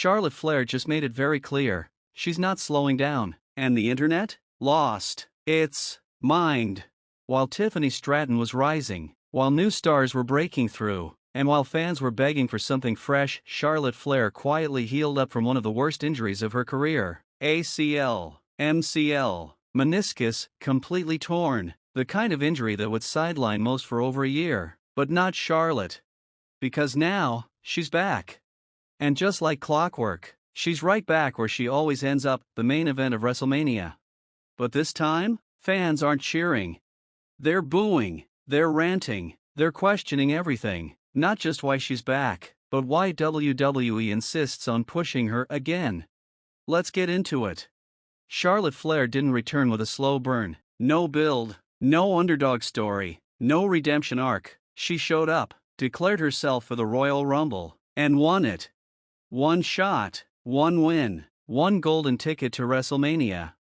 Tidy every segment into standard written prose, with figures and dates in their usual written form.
Charlotte Flair just made it very clear, she's not slowing down, and the internet? Lost its mind. While Tiffany Stratton was rising, while new stars were breaking through, and while fans were begging for something fresh, Charlotte Flair quietly healed up from one of the worst injuries of her career. ACL, MCL, meniscus, completely torn. The kind of injury that would sideline most for over a year. But not Charlotte. Because now, she's back. And just like clockwork, she's right back where she always ends up, the main event of WrestleMania. But this time, fans aren't cheering. They're booing, they're ranting, they're questioning everything. Not just why she's back, but why WWE insists on pushing her again. Let's get into it. Charlotte Flair didn't return with a slow burn. No build, no underdog story, no redemption arc. She showed up, declared herself for the Royal Rumble, and won it. One shot, one win, one golden ticket to WrestleMania.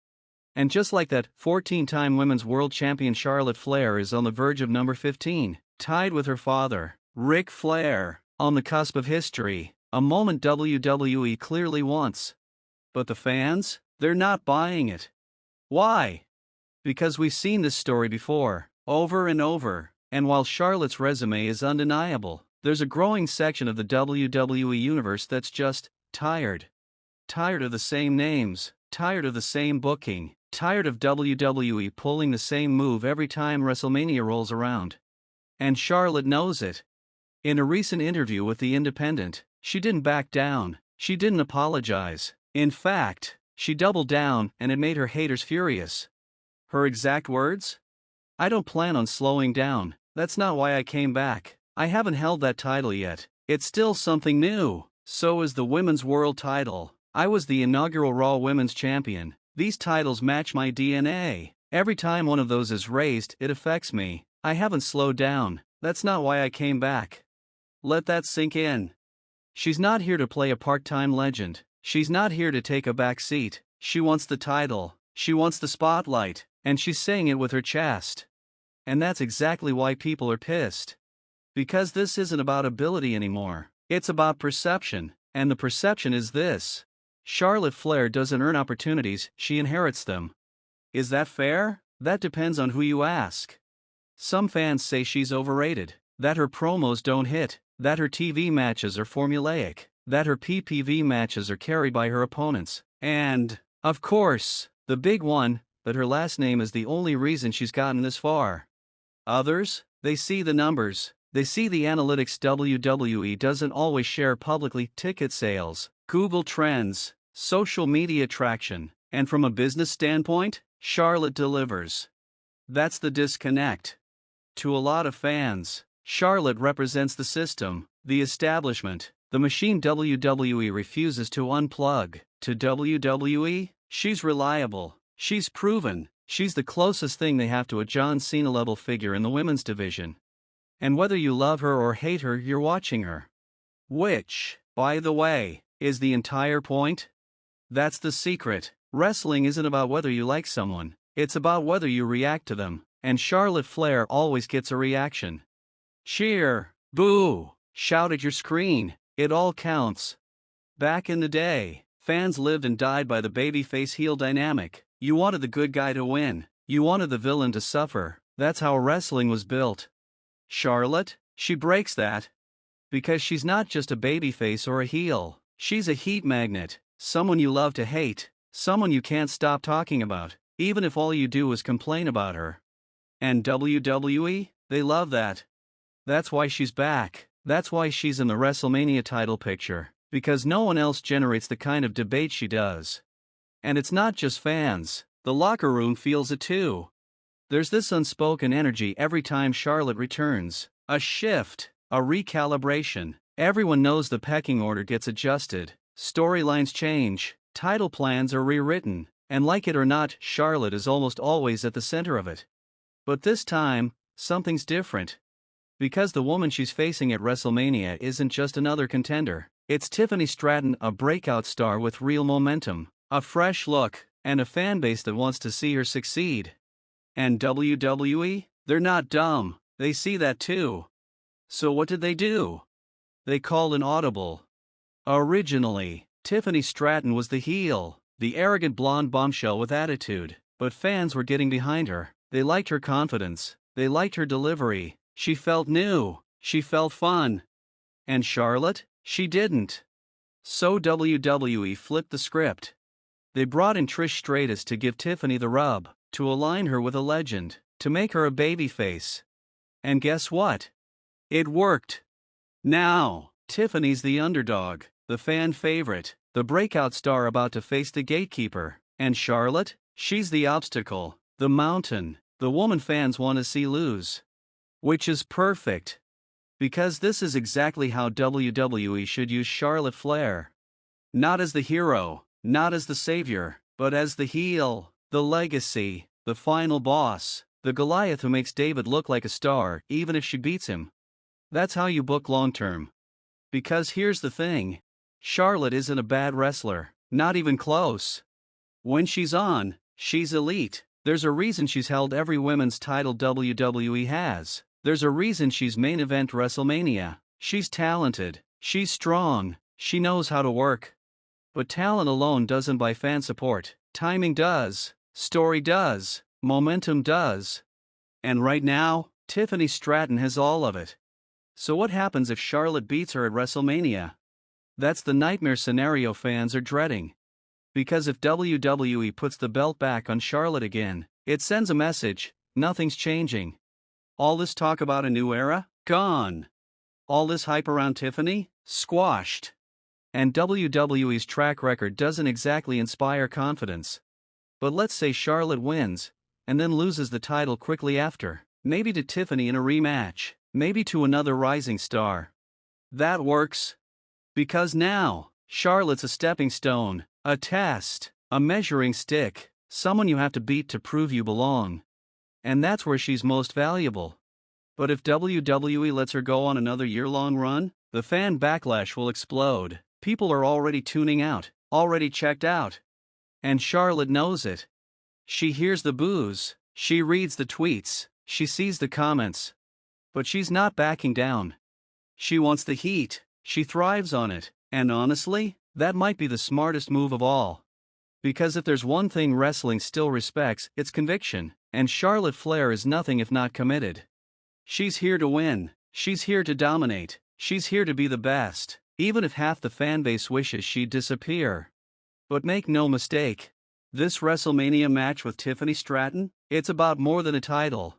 And just like that, 14-time Women's World Champion Charlotte Flair is on the verge of number 15, tied with her father, Ric Flair, on the cusp of history, a moment WWE clearly wants. But the fans? They're not buying it. Why? Because we've seen this story before, over and over, and while Charlotte's resume is undeniable, there's a growing section of the WWE Universe that's just tired. Tired of the same names, tired of the same booking, tired of WWE pulling the same move every time WrestleMania rolls around. And Charlotte knows it. In a recent interview with The Independent, she didn't back down, she didn't apologize. In fact, she doubled down, and it made her haters furious. Her exact words? "I don't plan on slowing down, that's not why I came back. I haven't held that title yet, it's still something new. So is the Women's World title. I was the inaugural Raw Women's Champion. These titles match my DNA. Every time one of those is raised, it affects me. I haven't slowed down, that's not why I came back." Let that sink in. She's not here to play a part-time legend. She's not here to take a back seat. She wants the title. She wants the spotlight. And she's saying it with her chest. And that's exactly why people are pissed. Because this isn't about ability anymore. It's about perception. And the perception is this: Charlotte Flair doesn't earn opportunities, she inherits them. Is that fair? That depends on who you ask. Some fans say she's overrated, that her promos don't hit, that her TV matches are formulaic, that her PPV matches are carried by her opponents, and, of course, the big one, that her last name is the only reason she's gotten this far. Others, they see the numbers, they see the analytics WWE doesn't always share publicly: ticket sales, Google Trends, social media traction, and from a business standpoint, Charlotte delivers. That's the disconnect. To a lot of fans, Charlotte represents the system, the establishment, the machine WWE refuses to unplug. To WWE, she's reliable, she's proven, she's the closest thing they have to a John Cena-level figure in the women's division. And whether you love her or hate her, you're watching her. Which, by the way, is the entire point. That's the secret. Wrestling isn't about whether you like someone, it's about whether you react to them, and Charlotte Flair always gets a reaction. Cheer, boo, shout at your screen, it all counts. Back in the day, fans lived and died by the babyface heel dynamic. You wanted the good guy to win, you wanted the villain to suffer. That's how wrestling was built. Charlotte, she breaks that. Because she's not just a babyface or a heel, she's a heat magnet, someone you love to hate, someone you can't stop talking about, even if all you do is complain about her. And WWE, they love that. That's why she's back, that's why she's in the WrestleMania title picture, because no one else generates the kind of debate she does. And it's not just fans, the locker room feels it too. There's this unspoken energy every time Charlotte returns, a shift, a recalibration. Everyone knows the pecking order gets adjusted, storylines change, title plans are rewritten, and like it or not, Charlotte is almost always at the center of it. But this time, something's different. Because the woman she's facing at WrestleMania isn't just another contender, it's Tiffany Stratton, a breakout star with real momentum, a fresh look, and a fanbase that wants to see her succeed. And WWE, they're not dumb, they see that too. So what did they do? They called an audible. Originally, Tiffany Stratton was the heel, the arrogant blonde bombshell with attitude, but fans were getting behind her. They liked her confidence, they liked her delivery, she felt new, she felt fun. And Charlotte? She didn't. So WWE flipped the script. They brought in Trish Stratus to give Tiffany the rub, to align her with a legend, to make her a babyface. And guess what? It worked. Now, Tiffany's the underdog, the fan favorite, the breakout star about to face the gatekeeper. And Charlotte? She's the obstacle, the mountain, the woman fans want to see lose. Which is perfect. Because this is exactly how WWE should use Charlotte Flair. Not as the hero, not as the savior, but as the heel, the legacy, the final boss, the Goliath who makes David look like a star even if she beats him. That's how you book long-term. Because here's the thing. Charlotte isn't a bad wrestler, not even close. When she's on, she's elite. There's a reason she's held every women's title WWE has. There's a reason she's main event WrestleMania. She's talented, she's strong, she knows how to work. But talent alone doesn't buy fan support. Timing does, story does, momentum does. And right now, Tiffany Stratton has all of it. So what happens if Charlotte beats her at WrestleMania? That's the nightmare scenario fans are dreading. Because if WWE puts the belt back on Charlotte again, it sends a message: nothing's changing. All this talk about a new era? Gone. All this hype around Tiffany? Squashed. And WWE's track record doesn't exactly inspire confidence. But let's say Charlotte wins, and then loses the title quickly after, maybe to Tiffany in a rematch, maybe to another rising star. That works. Because now, Charlotte's a stepping stone, a test, a measuring stick, someone you have to beat to prove you belong. And that's where she's most valuable. But if WWE lets her go on another year-long run, the fan backlash will explode. People are already tuning out, already checked out. And Charlotte knows it. She hears the boos, she reads the tweets, she sees the comments. But she's not backing down. She wants the heat, she thrives on it, and honestly, that might be the smartest move of all. Because if there's one thing wrestling still respects, it's conviction, and Charlotte Flair is nothing if not committed. She's here to win, she's here to dominate, she's here to be the best, even if half the fanbase wishes she'd disappear. But make no mistake, this WrestleMania match with Tiffany Stratton, it's about more than a title.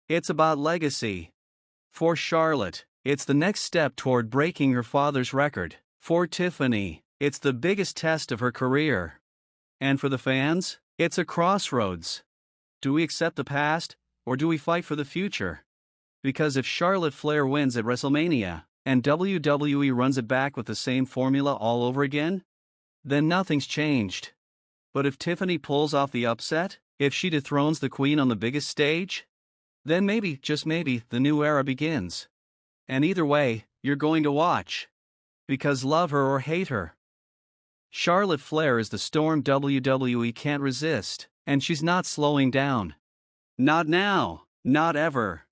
It's about legacy. For Charlotte, it's the next step toward breaking her father's record. For Tiffany, it's the biggest test of her career. And for the fans, it's a crossroads. Do we accept the past, or do we fight for the future? Because if Charlotte Flair wins at WrestleMania, and WWE runs it back with the same formula all over again, then nothing's changed. But if Tiffany pulls off the upset, if she dethrones the queen on the biggest stage, then maybe, just maybe, the new era begins. And either way, you're going to watch. Because love her or hate her, Charlotte Flair is the storm WWE can't resist, and she's not slowing down. Not now, not ever.